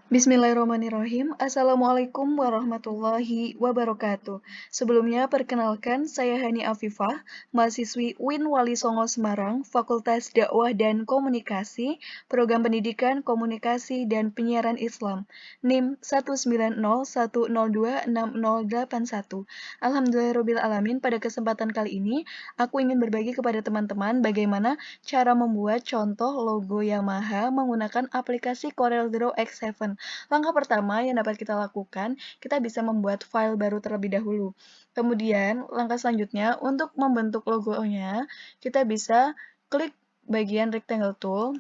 Bismillahirrahmanirrahim. Assalamualaikum warahmatullahi wabarakatuh. Sebelumnya, perkenalkan saya Hani Afifah, mahasiswi UIN Wali Songo Semarang, Fakultas Dakwah dan Komunikasi, Program Pendidikan Komunikasi dan Penyiaran Islam, NIM 19010260081. Alhamdulillahirrahmanirrahim. Pada kesempatan kali ini, aku ingin berbagi kepada teman-teman bagaimana cara membuat contoh logo Yamaha menggunakan aplikasi CorelDRAW X7. Langkah pertama yang dapat kita lakukan, kita bisa membuat file baru terlebih dahulu. Kemudian, langkah selanjutnya, untuk membentuk logonya, kita bisa klik bagian rectangle tool.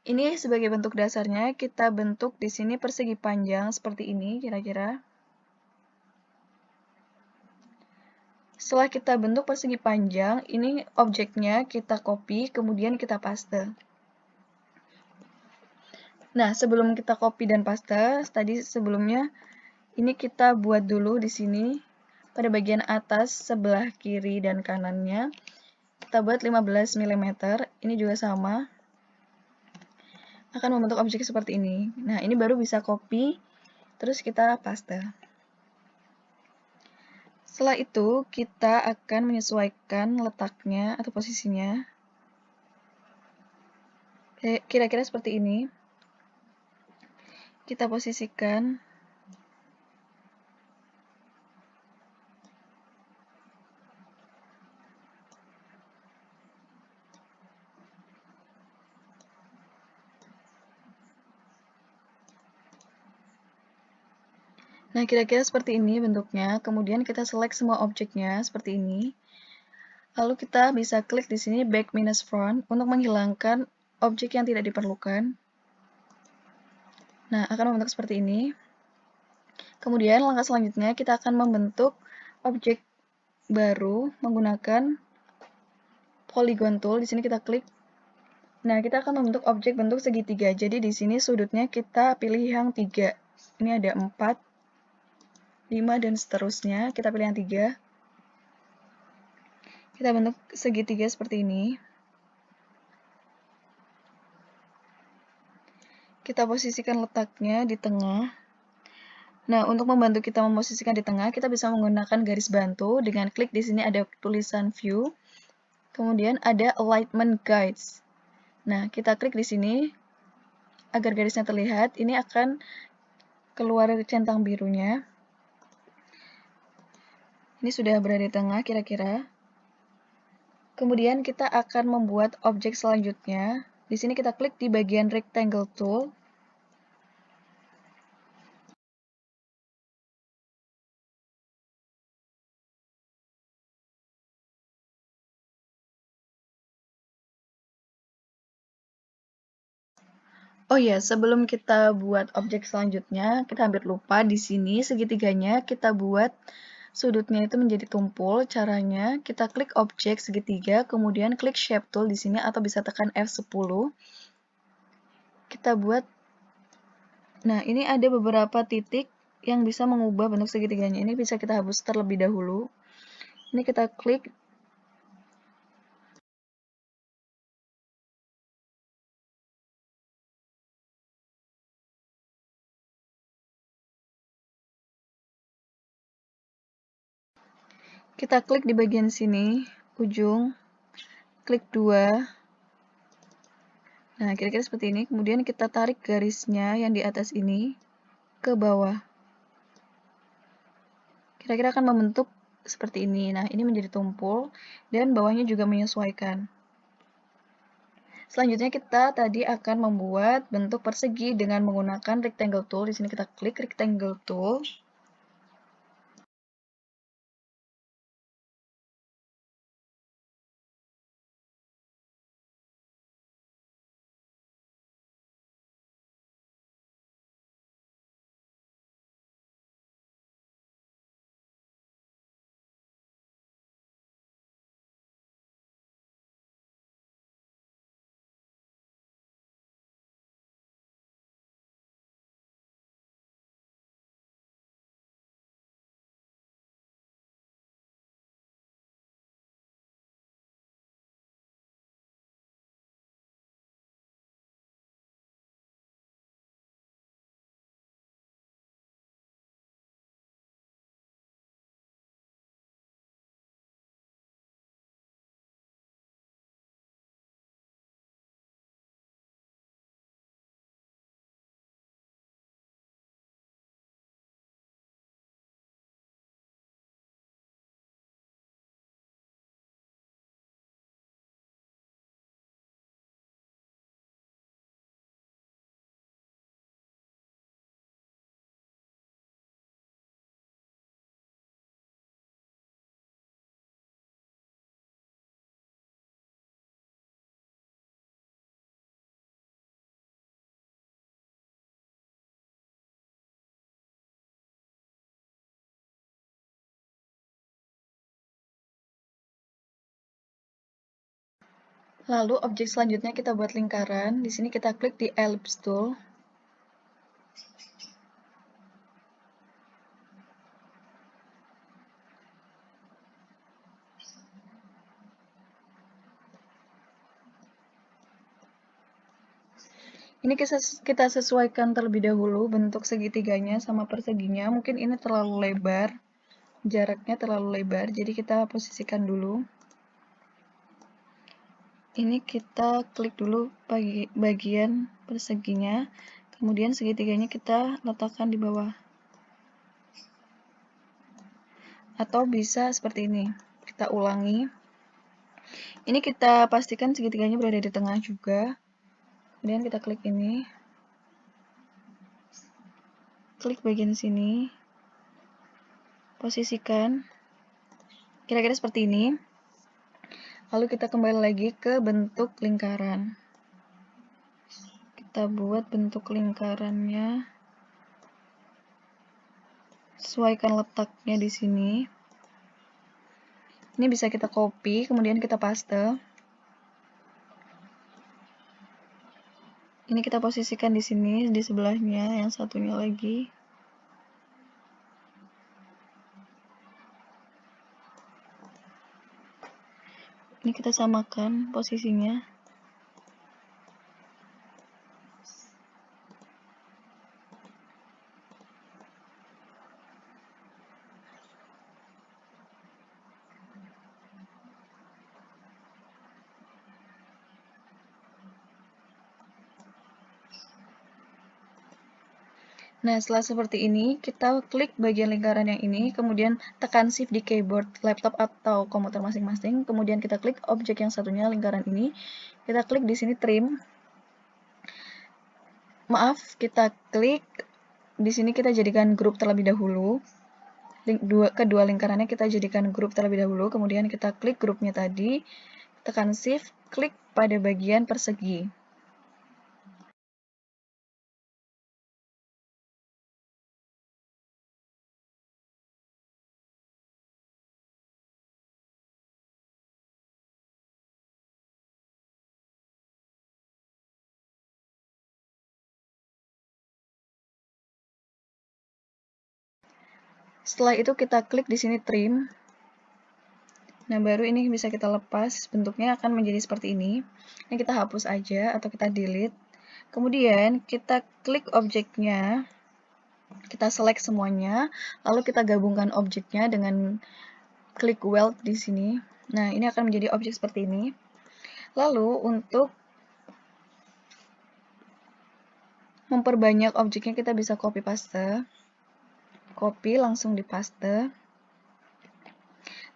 Ini sebagai bentuk dasarnya, kita bentuk di sini persegi panjang seperti ini kira-kira. Setelah kita bentuk persegi panjang, ini objeknya kita copy, kemudian kita paste. Nah, sebelum kita copy dan paste, tadi sebelumnya ini kita buat dulu di sini pada bagian atas sebelah kiri dan kanannya. Kita buat 15 mm. Ini juga sama. Akan membentuk objek seperti ini. Nah, ini baru bisa copy, terus kita paste. Setelah itu, kita akan menyesuaikan letaknya atau posisinya. Kira-kira seperti ini. Kita posisikan. Nah, kira-kira seperti ini bentuknya. Kemudian kita select semua objeknya seperti ini. Lalu kita bisa klik di sini back minus front untuk menghilangkan objek yang tidak diperlukan. Nah, akan membentuk seperti ini. Kemudian langkah selanjutnya kita akan membentuk objek baru menggunakan polygon tool. Di sini kita klik. Nah, kita akan membentuk objek bentuk segitiga. Jadi di sini sudutnya kita pilih yang 3. Ini ada 4, 5, dan seterusnya. Kita pilih yang 3. Kita bentuk segitiga seperti ini. Kita posisikan letaknya di tengah. Nah, untuk membantu kita memposisikan di tengah, kita bisa menggunakan garis bantu dengan klik di sini ada tulisan view. Kemudian ada alignment guides. Nah, kita klik di sini agar garisnya terlihat. Ini akan keluar centang birunya. Ini sudah berada di tengah kira-kira. Kemudian kita akan membuat objek selanjutnya. Di sini kita klik di bagian rectangle tool. Oh ya, sebelum kita buat objek selanjutnya, kita hampir lupa di sini segitiganya kita buat sudutnya itu menjadi tumpul. Caranya kita klik objek segitiga, kemudian klik shape tool di sini atau bisa tekan F10. Kita buat. Nah, ini ada beberapa titik yang bisa mengubah bentuk segitiganya. Ini bisa kita hapus terlebih dahulu. Ini kita klik. Kita klik di bagian sini, ujung, klik 2. Nah, kira-kira seperti ini. Kemudian kita tarik garisnya yang di atas ini ke bawah. Kira-kira akan membentuk seperti ini. Nah, ini menjadi tumpul, dan bawahnya juga menyesuaikan. Selanjutnya kita tadi akan membuat bentuk persegi dengan menggunakan rectangle tool. Di sini kita klik rectangle tool. Lalu objek selanjutnya kita buat lingkaran. Di sini kita klik di ellipse tool. Ini kita sesuaikan terlebih dahulu bentuk segitiganya sama perseginya. Mungkin ini terlalu lebar, jaraknya terlalu lebar, jadi kita posisikan dulu. Ini kita klik dulu bagian perseginya, kemudian segitiganya kita letakkan di bawah. Atau bisa seperti ini. Kita ulangi. Ini kita pastikan segitiganya berada di tengah juga. Kemudian kita klik ini. Klik bagian sini. Posisikan. Kira-kira seperti ini. Lalu kita kembali lagi ke bentuk lingkaran. Kita buat bentuk lingkarannya. Sesuaikan letaknya di sini. Ini bisa kita copy, kemudian kita paste. Ini kita posisikan di sini, di sebelahnya, yang satunya lagi. Ini kita samakan posisinya. Nah, setelah seperti ini, kita klik bagian lingkaran yang ini, kemudian tekan Shift di keyboard laptop atau komputer masing-masing, kemudian kita klik objek yang satunya, lingkaran ini, kita klik di sini trim. Maaf, kita klik di sini kita jadikan grup terlebih dahulu. Kedua lingkarannya kita jadikan grup terlebih dahulu, kemudian kita klik grupnya tadi, tekan Shift, klik pada bagian persegi. Setelah itu kita klik di sini trim. Nah, baru ini bisa kita lepas, bentuknya akan menjadi seperti ini. Ini kita hapus aja atau kita delete. Kemudian kita klik objeknya, kita select semuanya, lalu kita gabungkan objeknya dengan klik weld di sini. Nah, ini akan menjadi objek seperti ini. Lalu untuk memperbanyak objeknya kita bisa copy paste. Copy langsung di paste.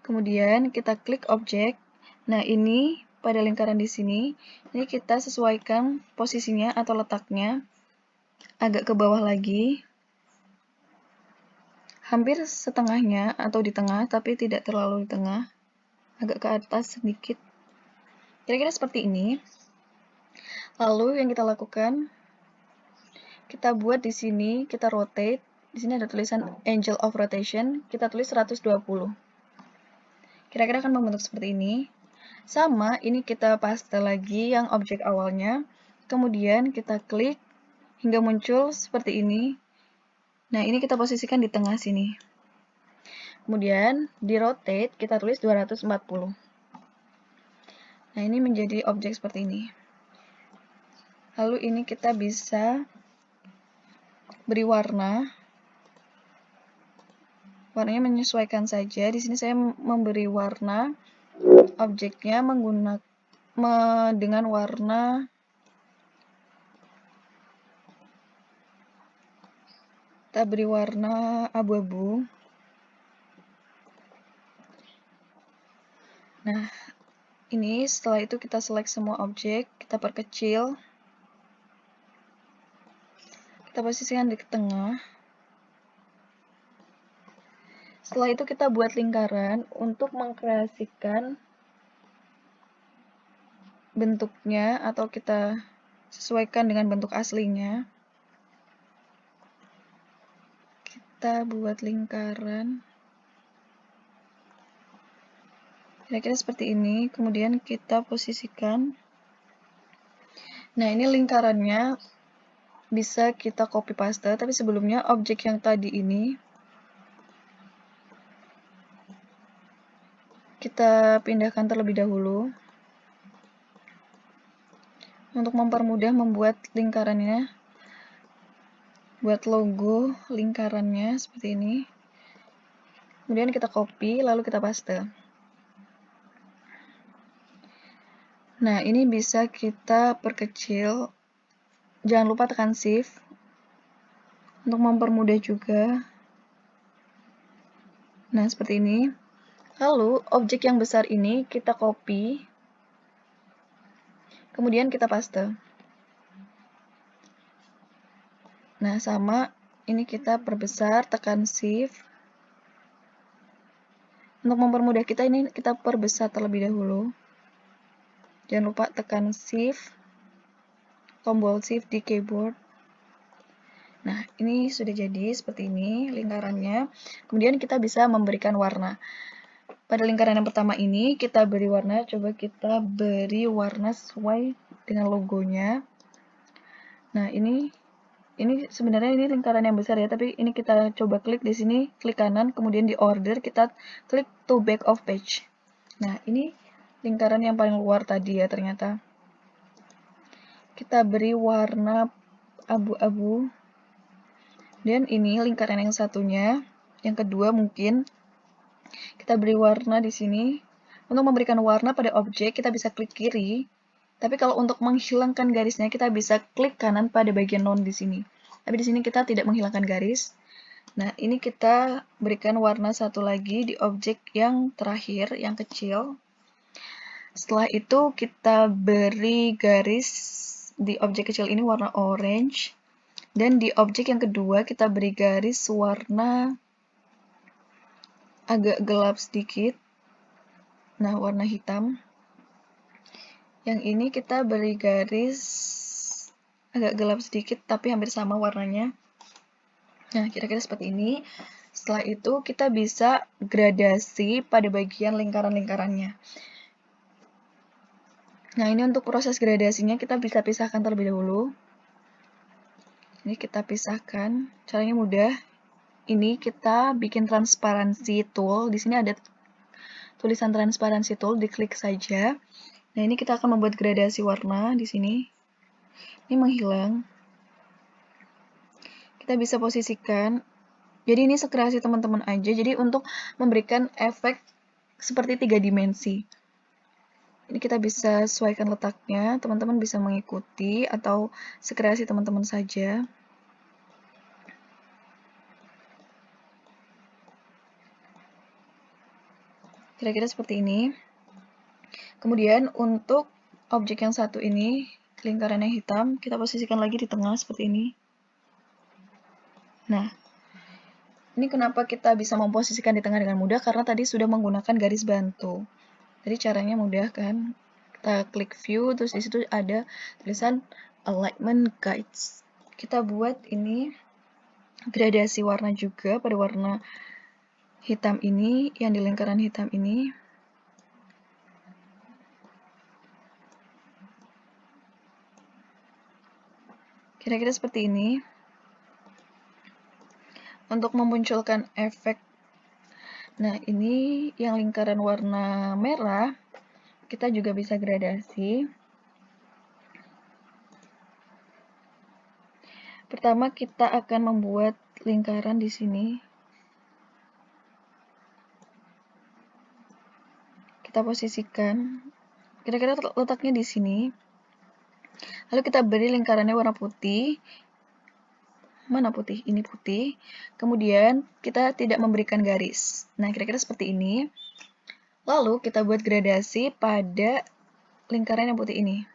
Kemudian kita klik objek. Nah, ini pada lingkaran di sini, ini kita sesuaikan posisinya atau letaknya agak ke bawah lagi. Hampir setengahnya atau di tengah, tapi tidak terlalu di tengah. Agak ke atas sedikit. Kira-kira seperti ini. Lalu yang kita lakukan, kita buat di sini, kita rotate. Di sini ada tulisan angle of rotation, kita tulis 120. Kira-kira akan membentuk seperti ini. Sama, ini kita paste lagi yang objek awalnya. Kemudian kita klik hingga muncul seperti ini. Nah, ini kita posisikan di tengah sini. Kemudian di rotate kita tulis 240. Nah, ini menjadi objek seperti ini. Lalu ini kita bisa beri warna. Warnanya menyesuaikan saja. Di sini saya memberi warna objeknya dengan warna kita beri warna abu-abu. Nah, ini setelah itu kita select semua objek, kita perkecil, kita posisikan di tengah. Setelah itu kita buat lingkaran untuk mengkreasikan bentuknya atau kita sesuaikan dengan bentuk aslinya. Kita buat lingkaran. Kira-kira seperti ini, kemudian kita posisikan. Nah, ini lingkarannya bisa kita copy paste, tapi sebelumnya objek yang tadi ini kita pindahkan terlebih dahulu untuk mempermudah membuat lingkarannya, buat logo lingkarannya seperti ini. Kemudian kita copy, lalu kita paste. Nah, ini bisa kita perkecil. Jangan lupa tekan Shift untuk mempermudah juga. Nah, seperti ini. Lalu, objek yang besar ini kita copy, kemudian kita paste. Nah, sama, ini kita perbesar, tekan Shift. Untuk mempermudah kita, ini kita perbesar terlebih dahulu. Jangan lupa tekan Shift, tombol Shift di keyboard. Nah, ini sudah jadi seperti ini lingkarannya. Kemudian kita bisa memberikan warna. Pada lingkaran yang pertama ini kita beri warna, coba kita beri warna sesuai dengan logonya. Nah, ini sebenarnya ini lingkaran yang besar ya, tapi ini kita coba klik di sini, klik kanan, kemudian di order kita klik to back of page. Nah, ini lingkaran yang paling luar tadi ya ternyata. Kita beri warna abu-abu. Dan ini lingkaran yang satunya, yang kedua mungkin kita beri warna di sini. Untuk memberikan warna pada objek, kita bisa klik kiri. Tapi kalau untuk menghilangkan garisnya, kita bisa klik kanan pada bagian non di sini. Tapi di sini kita tidak menghilangkan garis. Nah, ini kita berikan warna satu lagi di objek yang terakhir, yang kecil. Setelah itu, kita beri garis di objek kecil ini warna orange. Dan di objek yang kedua, kita beri garis warna agak gelap sedikit. Nah, warna hitam. Yang ini kita beri garis agak gelap sedikit, tapi hampir sama warnanya. Nah, kira-kira seperti ini. Setelah itu, kita bisa gradasi pada bagian lingkaran-lingkarannya. Nah, ini untuk proses gradasinya kita bisa pisahkan terlebih dahulu. Ini kita pisahkan. Caranya mudah. Ini kita bikin transparansi tool. Di sini ada tulisan transparansi tool, diklik saja. Nah, ini kita akan membuat gradasi warna di sini. Ini menghilang. Kita bisa posisikan. Jadi ini sekreasi teman-teman aja. Jadi untuk memberikan efek seperti 3 dimensi. Ini kita bisa sesuaikan letaknya. Teman-teman bisa mengikuti atau sekreasi teman-teman saja. Kira-kira seperti ini. Kemudian untuk objek yang satu ini, lingkaran yang hitam, kita posisikan lagi di tengah seperti ini. Nah, ini kenapa kita bisa memposisikan di tengah dengan mudah? Karena tadi sudah menggunakan garis bantu. Jadi caranya mudah kan? Kita klik view, terus di situ ada tulisan alignment guides. Kita buat ini gradasi warna juga pada warna hitam ini, yang di lingkaran hitam ini. Kira-kira seperti ini. Untuk memunculkan efek, nah ini yang lingkaran warna merah, kita juga bisa gradasi. Pertama kita akan membuat lingkaran di sini. Kita posisikan, kira-kira letaknya di sini. Lalu kita beri lingkarannya warna putih. Mana putih? Ini putih. Kemudian kita tidak memberikan garis. Nah, kira-kira seperti ini. Lalu kita buat gradasi pada lingkaran yang putih ini.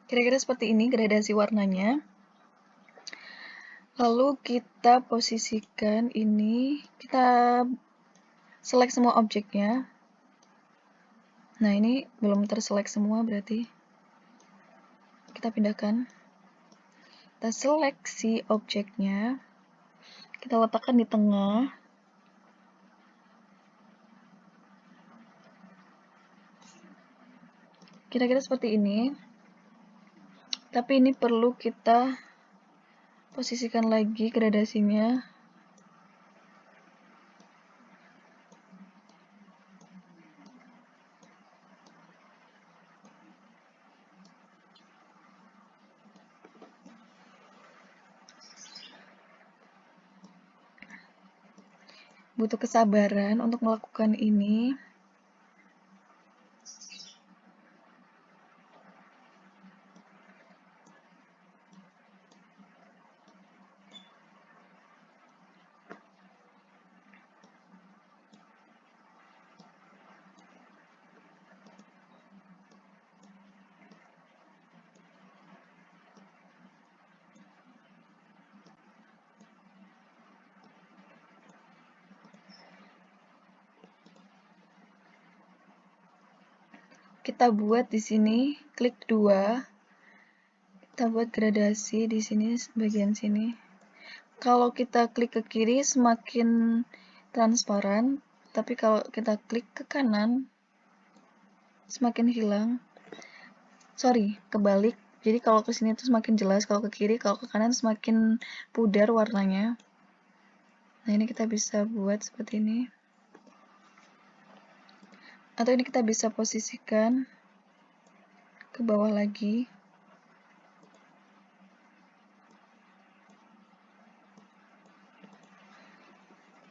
Kira-kira seperti ini gradasi warnanya. Lalu kita posisikan ini, kita select semua objeknya. Nah, ini belum terselect semua berarti. Kita pindahkan. Kita seleksi objeknya. Kita letakkan di tengah. Kira-kira seperti ini. Tapi ini perlu kita posisikan lagi gradasinya. Butuh kesabaran untuk melakukan ini. Kita buat di sini, klik 2. Kita buat gradasi di sini bagian sini. Kalau kita klik ke kiri semakin transparan, tapi kalau kita klik ke kanan semakin hilang. Sorry, kebalik. Jadi kalau ke sini tuh semakin jelas, kalau ke kiri, kalau ke kanan semakin pudar warnanya. Nah, ini kita bisa buat seperti ini. Atau ini kita bisa posisikan ke bawah lagi.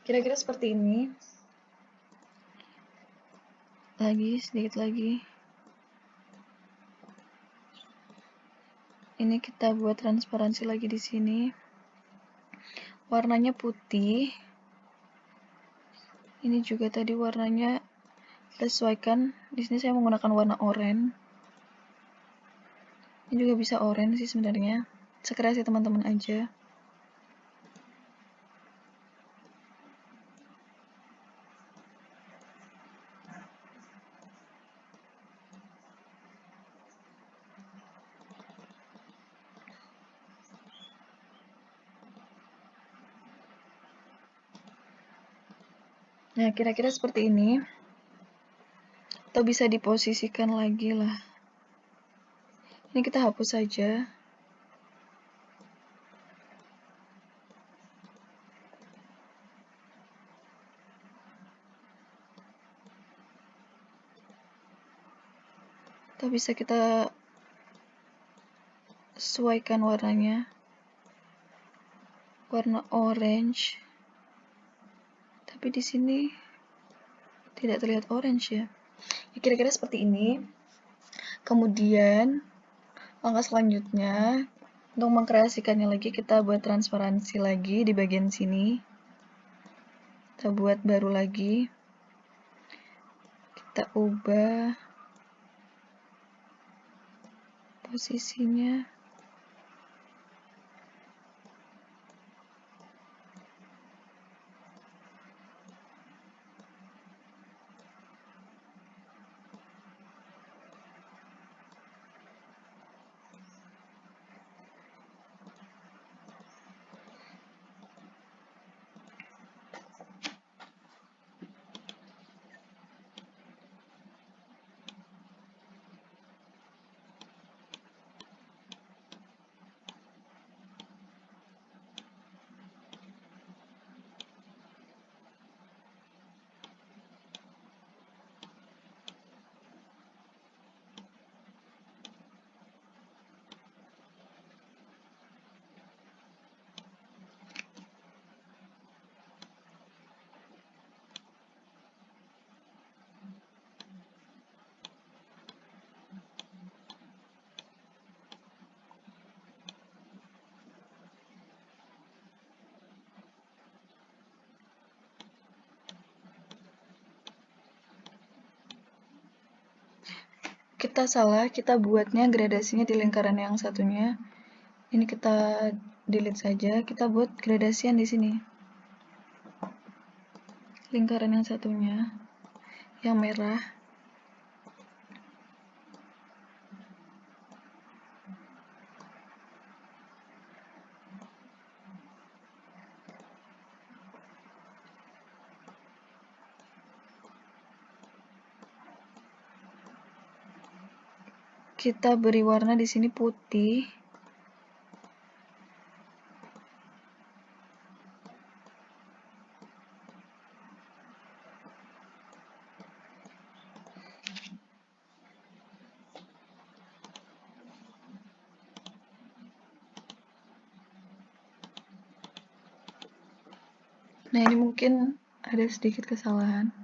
Kira-kira seperti ini. Lagi, sedikit lagi. Ini kita buat transparansi lagi di sini. Warnanya putih. Ini juga tadi warnanya kita sesuaikan. Di sini saya menggunakan warna oranye. Ini juga bisa oranye sih sebenarnya. Sekreasi teman-teman aja. Nah, kira-kira seperti ini. Atau bisa diposisikan lagi lah. Ini kita hapus saja. Atau bisa kita sesuaikan warnanya. Warna orange. Tapi di sini tidak terlihat orange ya. Kira-kira seperti ini. Kemudian langkah selanjutnya untuk mengkreasikannya lagi kita buat transparansi lagi di bagian sini. Kita buat baru lagi. Kita ubah posisinya. Kita salah, kita buatnya gradasinya di lingkaran yang satunya. Ini kita delete saja, kita buat gradasian di sini. Lingkaran yang satunya, yang merah. Kita beri warna di sini putih. Nah, ini mungkin ada sedikit kesalahan.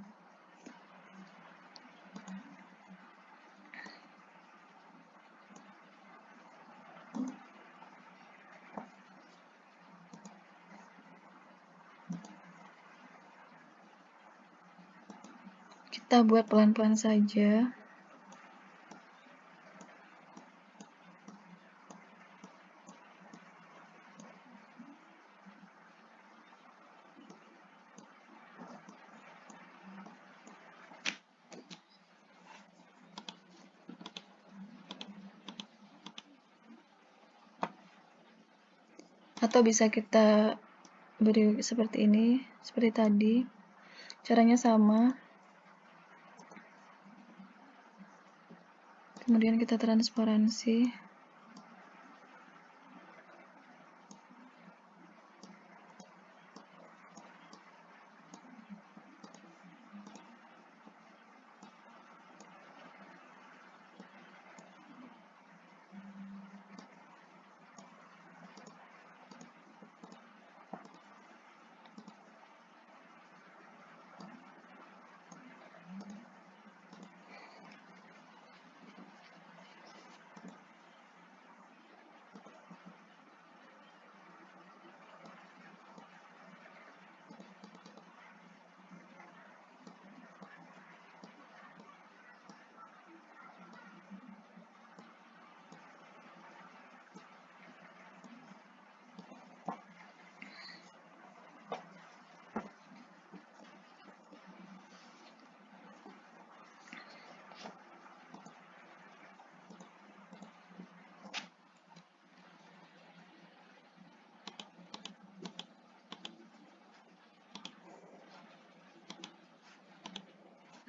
Kita buat pelan-pelan saja. Atau bisa kita beri seperti ini, seperti tadi. Caranya sama. Kemudian kita transparansi.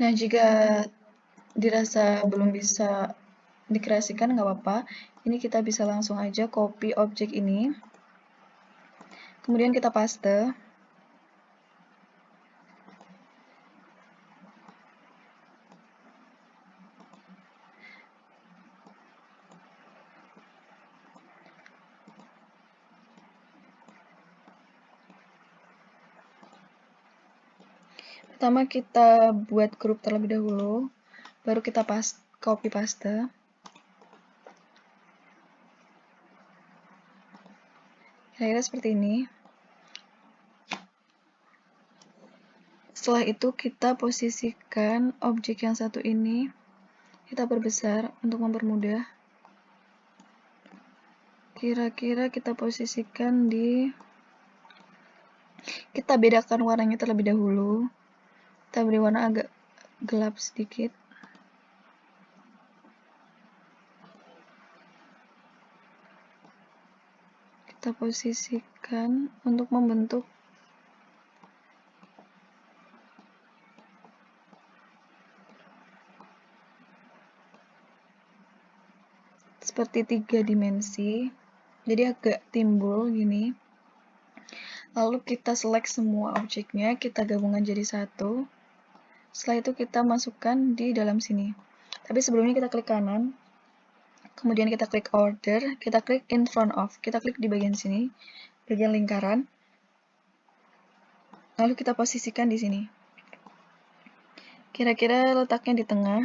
Nah, jika dirasa belum bisa dikreasikan, nggak apa-apa. Ini kita bisa langsung aja copy objek ini. Kemudian kita paste. Pertama kita buat grup terlebih dahulu, baru kita copy paste. Kira-kira seperti ini. Setelah itu kita posisikan objek yang satu ini, kita perbesar untuk mempermudah. Kira-kira kita posisikan di, kita bedakan warnanya terlebih dahulu. Kita beri warna agak gelap sedikit. Kita posisikan untuk membentuk seperti 3 dimensi. Jadi agak timbul gini. Lalu kita select semua objeknya, kita gabungkan jadi satu. Setelah itu kita masukkan di dalam sini. Tapi sebelumnya kita klik kanan, kemudian kita klik order, kita klik in front of, kita klik di bagian sini, bagian lingkaran. Lalu kita posisikan di sini. Kira-kira letaknya di tengah.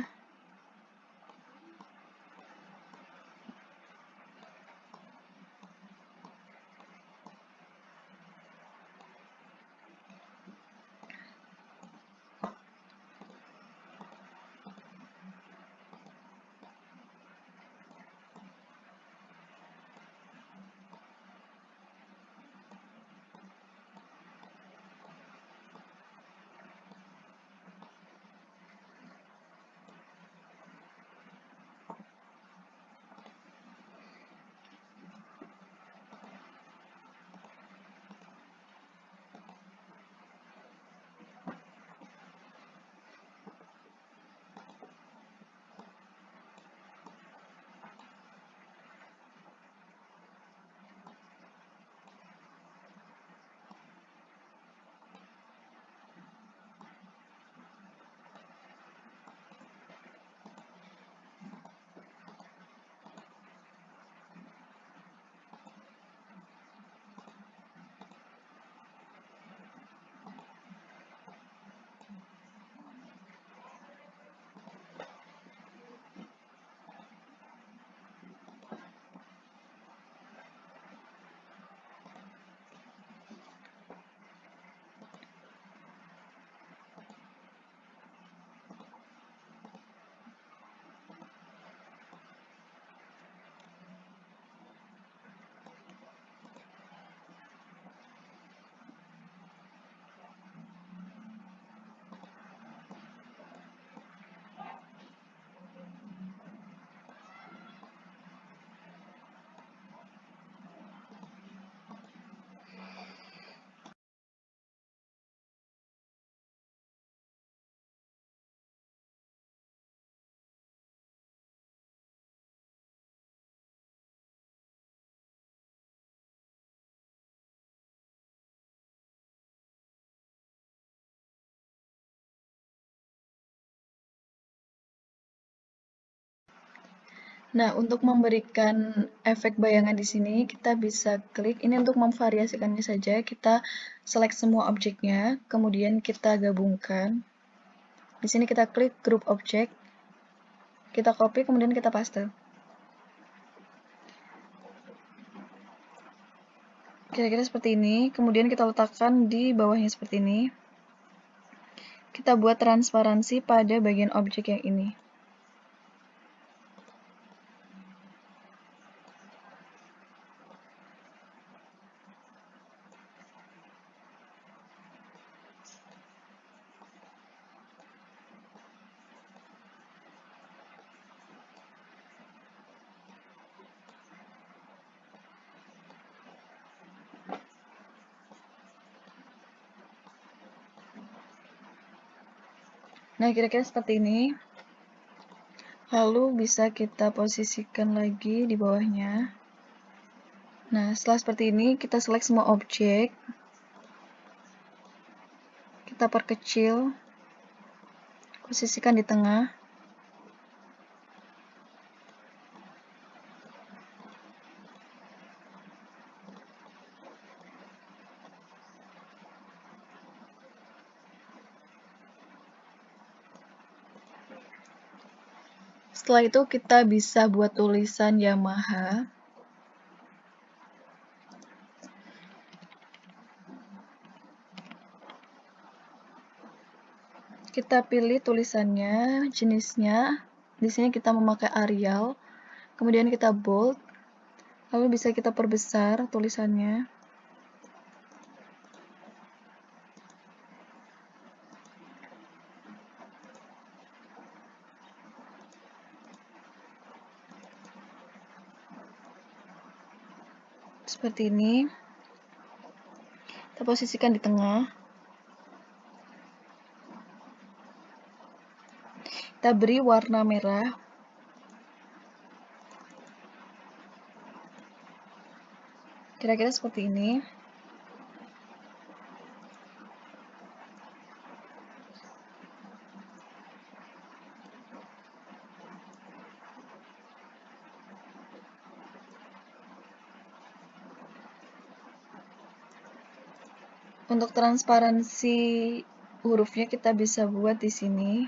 Nah, untuk memberikan efek bayangan di sini, kita bisa klik ini untuk memvariasikannya saja. Kita select semua objeknya, kemudian kita gabungkan. Di sini kita klik group object, kita copy, kemudian kita paste. Kira-kira seperti ini, kemudian kita letakkan di bawahnya seperti ini. Kita buat transparansi pada bagian objek yang ini. Nah, kira-kira seperti ini. Lalu bisa kita posisikan lagi di bawahnya. Nah, setelah seperti ini, kita select semua objek. Kita perkecil. Posisikan di tengah. Setelah itu kita bisa buat tulisan Yamaha. Kita pilih tulisannya, jenisnya. Di sini kita memakai Arial. Kemudian kita bold. Lalu bisa kita perbesar tulisannya. Seperti ini. Kita posisikan di tengah. Kita beri warna merah. Kira-kira seperti ini. Untuk transparansi hurufnya kita bisa buat di sini.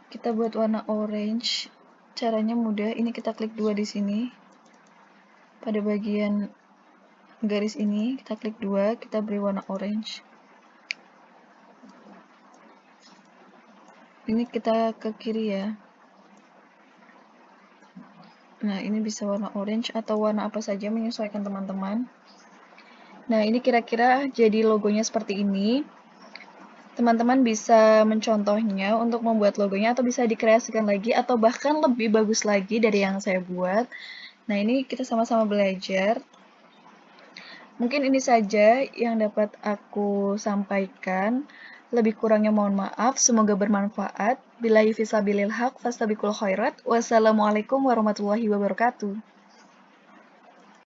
Kita buat warna orange. Caranya mudah. Ini kita klik 2 di sini. Pada bagian garis ini kita klik 2, kita beri warna orange. Ini kita ke kiri ya. Nah, ini bisa warna orange atau warna apa saja, menyesuaikan teman-teman. Nah, ini kira-kira jadi logonya seperti ini. Teman-teman bisa mencontohnya untuk membuat logonya atau bisa dikreasikan lagi atau bahkan lebih bagus lagi dari yang saya buat. Nah, ini kita sama-sama belajar. Mungkin ini saja yang dapat aku sampaikan. Lebih kurangnya mohon maaf, semoga bermanfaat. Billahi fisabilil haq, fastabiqul khairat. Wassalamualaikum warahmatullahi wabarakatuh.